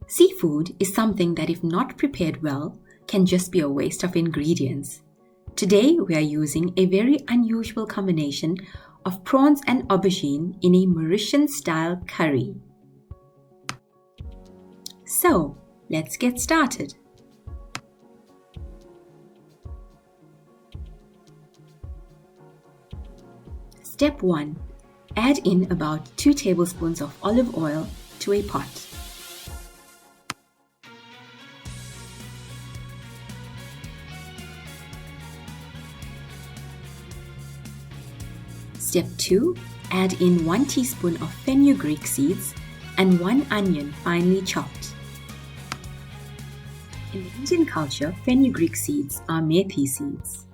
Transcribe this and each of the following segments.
Seafood is something that, if not prepared well, can just be a waste of ingredients. Today, we are using a very unusual combination of prawns and aubergine in a Mauritian style curry. So, let's get started. Step 1. Add in about 2 tablespoons of olive oil to a pot. Step 2. Add in 1 teaspoon of fenugreek seeds and 1 onion finely chopped. In the Indian culture, fenugreek seeds are methi seeds.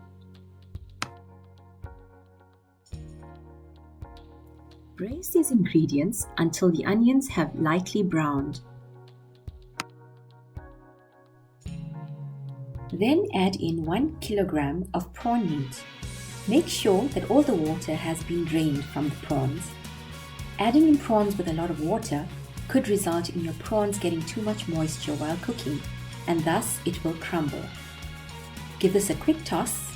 Braise these ingredients until the onions have lightly browned. Then add in 1 kilogram of prawn meat. Make sure that all the water has been drained from the prawns. Adding in prawns with a lot of water could result in your prawns getting too much moisture while cooking, and thus it will crumble. Give this a quick toss,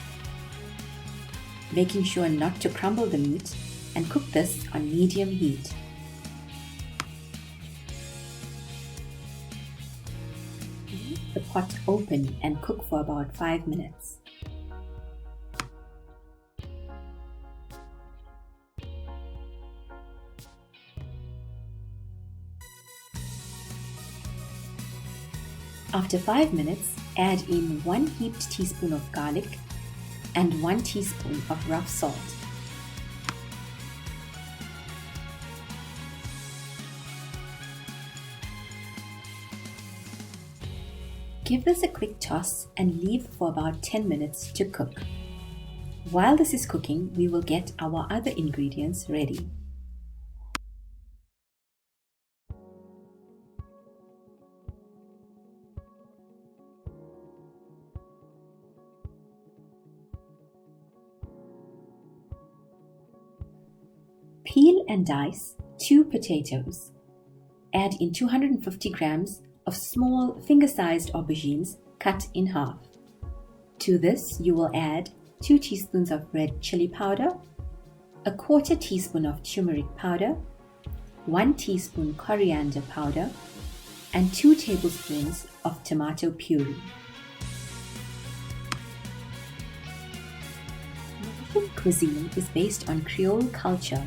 making sure not to crumble the meat, and cook this on medium heat. Leave the pot open and cook for about 5 minutes. After 5 minutes, add in 1 heaped teaspoon of garlic and 1 teaspoon of rough salt. Give this a quick toss and leave for about 10 minutes to cook. While this is cooking, we will get our other ingredients ready. Peel and dice 2 potatoes. Add in 250 grams of small finger-sized aubergines cut in half. To this, you will add 2 teaspoons of red chili powder, a quarter teaspoon of turmeric powder, 1 teaspoon coriander powder, and 2 tablespoons of tomato puree. Mauritian cuisine is based on Creole culture,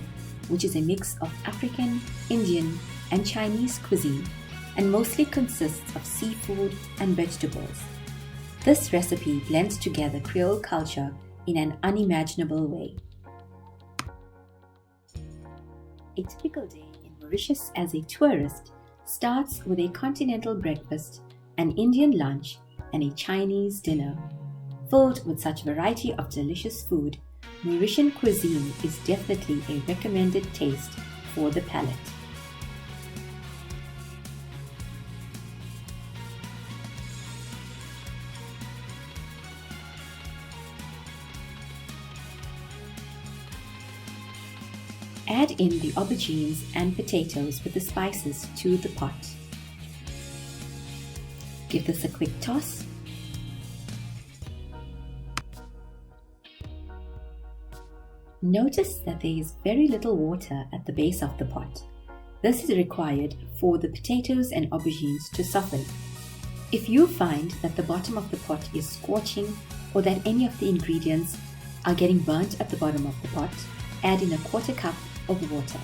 which is a mix of African, Indian, and Chinese cuisine, and mostly consists of seafood and vegetables. This recipe blends together Creole culture in an unimaginable way. A typical day in Mauritius as a tourist starts with a continental breakfast, an Indian lunch, and a Chinese dinner. Filled with such variety of delicious food, Mauritian cuisine is definitely a recommended taste for the palate. Add in the aubergines and potatoes with the spices to the pot. Give this a quick toss. Notice that there is very little water at the base of the pot. This is required for the potatoes and aubergines to soften. If you find that the bottom of the pot is scorching or that any of the ingredients are getting burnt at the bottom of the pot, add in a quarter cup of water.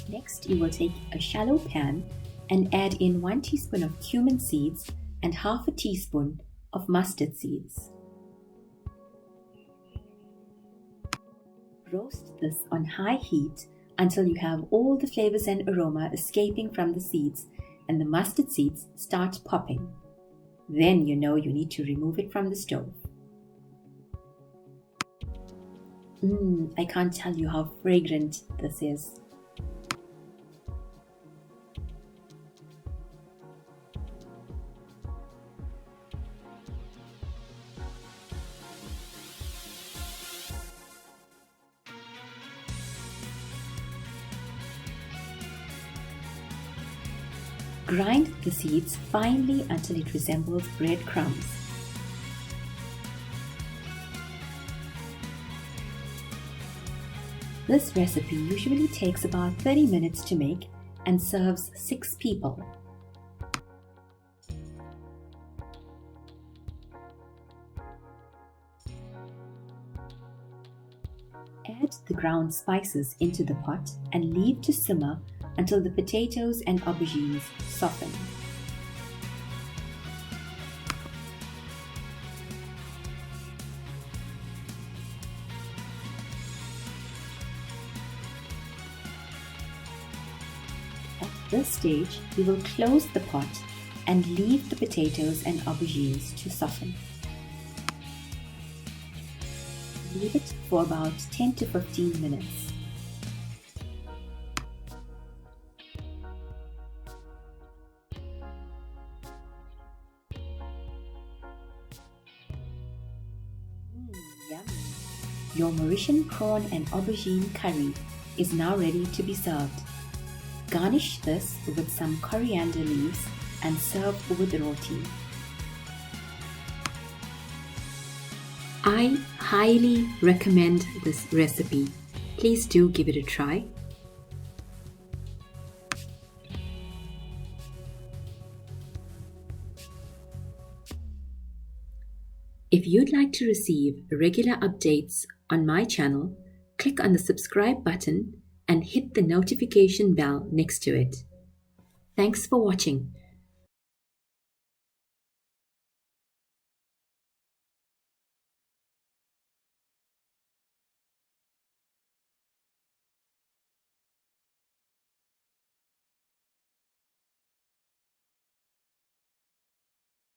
Next, you will take a shallow pan and add in 1 teaspoon of cumin seeds and half a teaspoon of mustard seeds. Roast this on high heat until you have all the flavors and aroma escaping from the seeds and the mustard seeds start popping. Then you know you need to remove it from the stove. I can't tell you how fragrant this is. Grind the seeds finely until it resembles breadcrumbs. This recipe usually takes about 30 minutes to make and serves 6 people. Add the ground spices into the pot and leave to simmer until the potatoes and aubergines soften. At this stage, we will close the pot and leave the potatoes and aubergines to soften. Leave it for about 10 to 15 minutes. Yummy! Your Mauritian prawn and aubergine curry is now ready to be served. Garnish this with some coriander leaves and serve with roti. I highly recommend this recipe. Please do give it a try. If you'd like to receive regular updates on my channel, click on the subscribe button and hit the notification bell next to it. Thanks for watching.